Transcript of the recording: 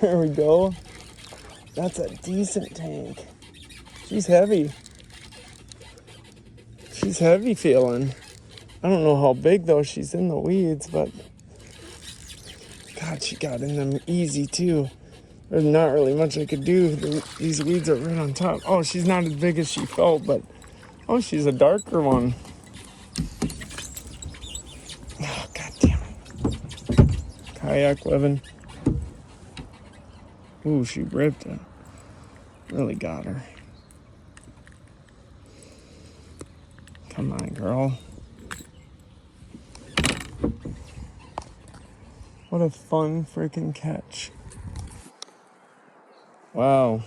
There we go. That's a decent tank. She's heavy. She's heavy feeling. I don't know how big though. She's in the weeds, but God, she got in them easy too. There's not really much I could do. These weeds are right on top. Oh, she's not as big as she felt, but oh, she's a darker one. Oh, God damn it. Kayak living. Ooh, she ripped it. Really got her. Come on, girl. What a fun freaking catch. Wow.